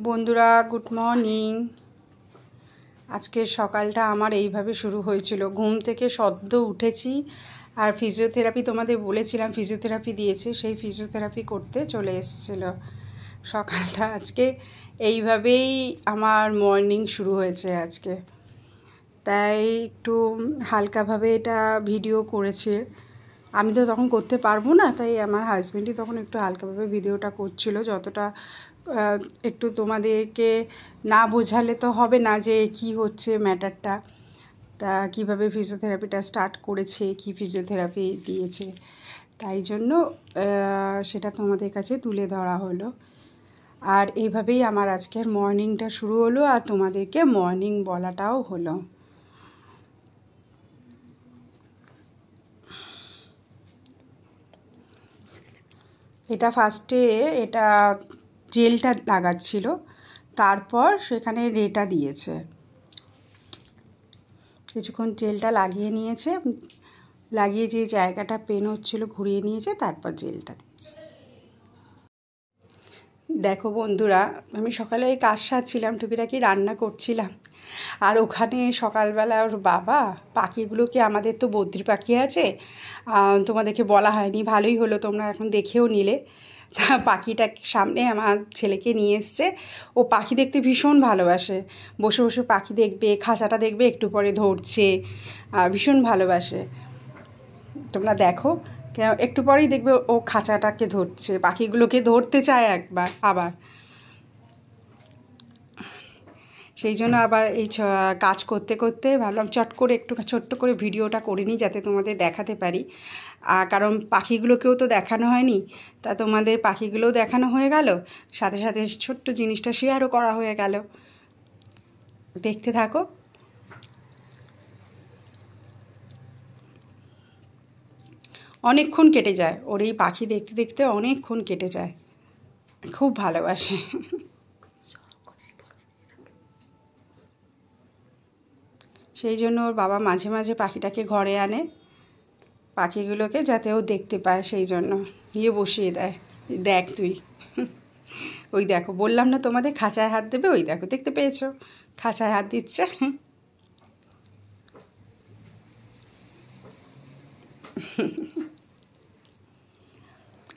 বন্ধুরা good morning. আজকের সকালটা আমার এইভাবে শুরু হয়েছিল। ঘুম থেকে সদ্য উঠেছি আর ফিজিওথেরাপি তোমাদের বলেছিলাম ফিজিওথেরাপি দিয়েছে, সেই ফিজিওথেরাপি করতে চলে এসেছিল। সকালটা আজকে এইভাবেই আমার মর্নিং শুরু হয়েছে আজকে, তাই একটু হালকাভাবে এটা ভিডিও করেছে। আমি তো তখন করতে পারবো না, তাই আমার হাজব্যান্ডই তখন একটু হালকাভাবে ভিডিওটা করছিল। যতটা একটু তোমাদেরকে না বোঝালে তো হবে না যে কি হচ্ছে ম্যাটারটা, তা কিভাবে ফিজিওথেরাপিটা স্টার্ট করেছে, কি ফিজিওথেরাপি দিয়েছে, তাই জন্য সেটা তোমাদের কাছে তুলে ধরা হলো। আর এইভাবেই আমার আজকের মর্নিংটা শুরু হলো, আর তোমাদেরকে মর্নিং বলাটাও হলো। এটা ফার্স্টে এটা জেলটা লাগাচ্ছিল, তারপর সেখানে রেটা দিয়েছে। কিছুক্ষণ জেলটা লাগিয়ে নিয়েছে, লাগিয়ে যে জায়গাটা পেন হচ্ছিল ঘুরিয়ে নিয়েছে, তারপর জেলটা দিয়েছে। দেখো বন্ধুরা, আমি সকালে কাজ সারছিলাম, টুকিটাকি রান্না করছিলাম, আর ওখানে সকালবেলা ওর বাবা পাখিগুলোকে, আমাদের তো বদ্রি পাখি আছে, তোমাদেরকে বলা হয়নি, ভালোই হলো তোমরা এখন দেখেও নিলে। তা পাখিটা সামনে আমার ছেলেকে নিয়ে এসছে। ও পাখি দেখতে ভীষণ ভালোবাসে, বসে বসে পাখি দেখবে, খাঁচাটা দেখবে, একটু পরে ধরছে, ভীষণ ভালোবাসে। তোমরা দেখো, একটু পরেই দেখবে ও খাঁচাটাকে ধরছে, পাখিগুলোকে ধরতে চায় একবার আবার। সেই জন্য আবার এই কাজ করতে করতে ভাবলাম চট করে একটু ছোট্ট করে ভিডিওটা করে নিই, যাতে তোমাদের দেখাতে পারি। কারণ পাখিগুলোকেও তো দেখানো হয়নি, তা তোমাদের পাখিগুলোও দেখানো হয়ে গেল, সাথে সাথে ছোট্ট জিনিসটা শেয়ারও করা হয়ে গেল। দেখতে থাকো। অনেকক্ষণ কেটে যায় ওর এই পাখি দেখতে দেখতে, অনেকক্ষণ কেটে যায়, খুব ভালোবাসে। সেই জন্য ওর বাবা মাঝে মাঝে পাখিটাকে ঘরে আনে, পাখিগুলোকে যাতে ও দেখতে পায়, সেই জন্য গিয়ে বসিয়ে দেয়। দেখ তুই, ওই দেখো বললাম না তোমাদের খাঁচায় হাত দেবে, ওই দেখো দেখতে পেয়েছো খাঁচায় হাত দিচ্ছে।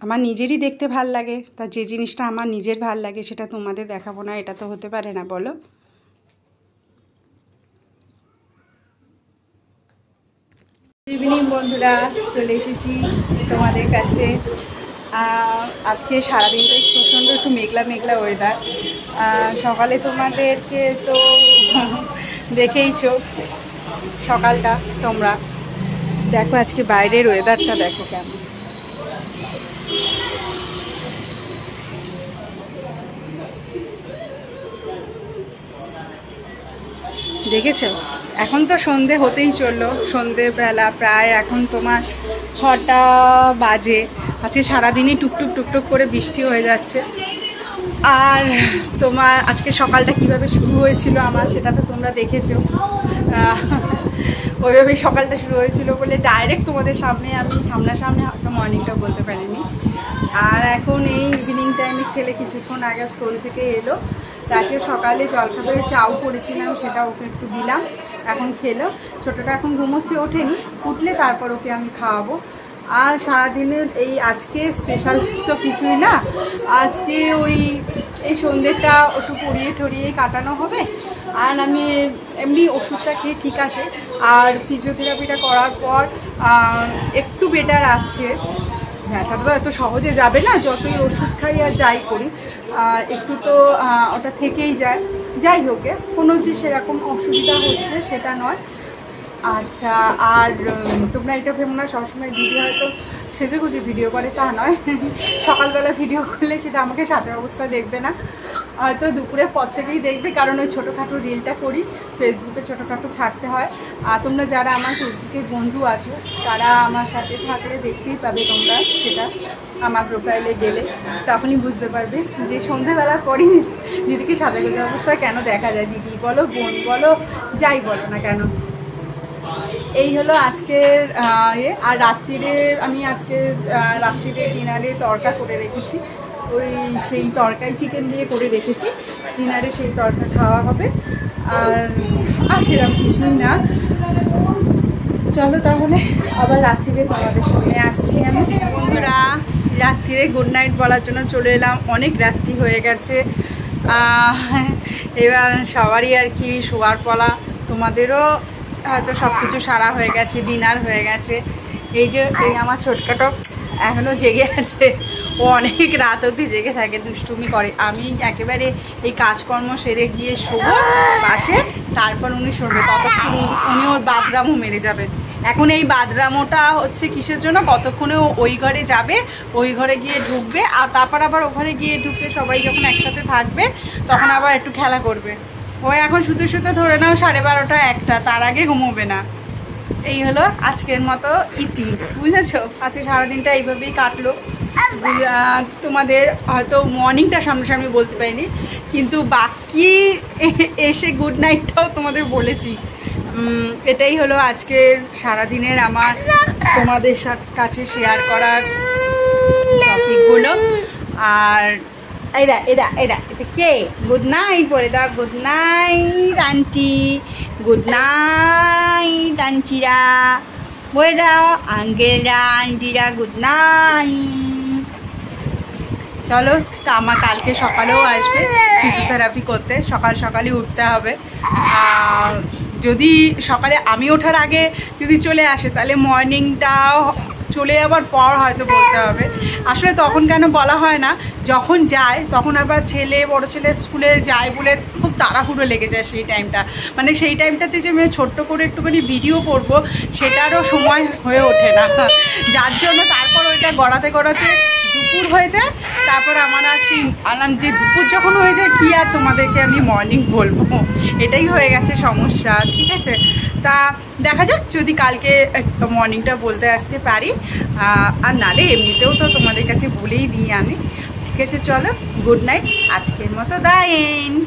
আমার নিজেরই দেখতে ভাল লাগে, তা যে জিনিসটা আমার নিজের ভাল লাগে সেটা তোমাদের দেখাবো না, এটা তো হতে পারে না বলো। ইভিনিং বন্ধুরা, চলে এসেছি তোমাদের কাছে। আজকে সারাদিনটাই প্রচণ্ড একটু মেঘলা মেঘলা ওয়েদার। সকালে তোমাদেরকে তো দেখেইছো সকালটা, তোমরা দেখো আজকে বাইরের ওয়েদারটা দেখো কেমন। দেখেছো, এখন তো সন্ধে হতেই চললো, সন্ধেবেলা প্রায় এখন তোমার 6টা বাজে। আজকে সারাদিনই টুকটুক টুকটুক করে বৃষ্টি হয়ে যাচ্ছে। আর তোমার আজকে সকালটা কিভাবে শুরু হয়েছিল আমার, সেটা তো তোমরা দেখেছো। ওইভাবেই সকালটা শুরু হয়েছিল বলে ডাইরেক্ট তোমাদের সামনে আমি সামনাসামনি হয়তো মর্নিংটা বলতে পারিনি। আর এখন এই ইভিনিং টাইমে ছেলে কিছুক্ষণ আগে স্কুল থেকে এলো, তা আজকে সকালে জলখাবারে চাউ করেছিলাম, সেটা ওকে একটু দিলাম, এখন খেলো। ছোটোটা এখন ঘুমোচ্ছে, ওঠেনি, উঠলে তারপর ওকে আমি খাওয়াবো। আর সারাদিনের এই আজকে স্পেশাল তো কিছুই না, আজকে ওই এই সন্ধ্যেটা একটু পরিয়ে ঠরিয়ে কাটানো হবে। আর আমি এমনি ওষুধটা খেয়ে ঠিক আছে, আর ফিজিওথেরাপিটা করার পর একটু বেটার আছে। ব্যথাটা তো এত সহজে যাবে না, যতই ওষুধ খাই আর যাই করি, একটু তো ওটা থেকেই যায়। যাই হোক, কোনো যে সেরকম অসুবিধা হচ্ছে সেটা নয়। আচ্ছা, আর তোমরা এটা ভেবো না সবসময় দিদি হয়তো সেজে গুজে ভিডিও করে, তা নয়। সকালবেলা ভিডিও করলে সেটা আমাকে সাজার অবস্থা দেখবে না, হয়তো দুপুরের পর থেকেই দেখবে, কারণ ওই ছোটোখাটো রিলটা করি, ফেসবুকে ছোটোখাটো ছাড়তে হয়। আর তোমরা যারা আমার ফেসবুকের বন্ধু আছো, তারা আমার সাথে থাকলে দেখতেই পাবে তোমরা, সেটা আমার প্রোফাইলে গেলে তখনই বুঝতে পারবে যে সন্ধ্যাবেলার পরই দিদিকে সাজাগোজার অবস্থা কেন দেখা যায়, দিদি বলো, বোন বলো, যাই বলো না কেন। এই হলো আজকের আর রাত্রিরে আমি আজকে রাত্রিরে ডিনারে তড়কা করে রেখেছি। ওই সেই তরকারি চিকেন দিয়ে করে রেখেছি, ডিনারে সেই তরকারি খাওয়া হবে। আর সেরকম কিছুই না। চলো তাহলে আবার রাত্রিরে তোমাদের সামনে আসছি আমি। বন্ধুরা, রাত্রিরে গুড নাইট বলার জন্য চলে এলাম। অনেক রাত্রি হয়ে গেছে, এবার সবারই আর কি শোয়ার পালা। তোমাদেরও হয়তো সব কিছু সারা হয়ে গেছে, ডিনার হয়ে গেছে। এই যে এই আমার ছোটখাটো এখনও জেগে আছে, ও অনেক রাত অবধি জেগে থাকে, দুষ্টুমি করে। আমি একেবারে এই কাজকর্ম সেরে গিয়ে শোবো পাশে, তারপর উনি শোবে। ততক্ষণ উনি ওর বাদরামও মেরে যাবেন। এখন এই বাদরামোটা হচ্ছে কিসের জন্য, কতক্ষণে ওই ঘরে যাবে, ওই ঘরে গিয়ে ঢুকবে, আর তারপর আবার ওখানে গিয়ে ঢুকে সবাই যখন একসাথে থাকবে তখন আবার একটু খেলা করবে। ও এখন শুতে শুতে ধরে নাও 12:30 1টা, তার আগে ঘুমোবে না। এই হলো আজকের মতো ইতি, বুঝেছো? আজকে সারাদিনটা এইভাবেই কাটলো। তোমাদের হয়তো মর্নিংটা সামনাসামনি বলতে পারিনি, কিন্তু বাকি এসে গুড নাইটটাও তোমাদের বলেছি। এটাই হলো আজকের সারাদিনের আমার তোমাদের কাছে শেয়ার করার টপিকগুলো। আর এদা এদা এদা এটা কে? গুড নাইট বলে দাও। Good night aunty, good night আন্টিরা বলে দাও। আঙ্কেলরা আন্টিরা গুড নাইট। চলো, তা আমার কালকে সকালেও আসবে ফিজিওথেরাপি করতে, সকাল সকালই উঠতে হবে। যদি সকালে আমি ওঠার আগে যদি চলে আসে তাহলে মর্নিংটা চলে যাওয়ার পর হয়তো বলতে হবে। আসলে তখন কেন বলা হয় না, যখন যায় তখন আবার বড় ছেলে স্কুলে যায় বলে খুব তাড়াহুড়ো লেগে যায় সেই টাইমটা। মানে সেই টাইমটাতে যে আমি ছোট্ট করে একটুখানি ভিডিও করব সেটারও সময় হয়ে ওঠে না, যার জন্য তারপর ওইটা গড়াতে গড়াতে দুপুর হয়ে যায়। তারপর আমার আর সেই আলাম যে দুপুর যখন হয়ে যায় কি আর তোমাদেরকে আমি মর্নিং বলবো, এটাই হয়ে গেছে সমস্যা। ঠিক আছে, তা দেখা যাক যদি কালকে মর্নিংটা বলতে আসতে পারি, আর নালে এমনিতেও তো তোমাদের কাছে বলেই দিই আমি। ঠিক আছে, চলো গুড নাইট, আজকের মতো দ্য এন্ড।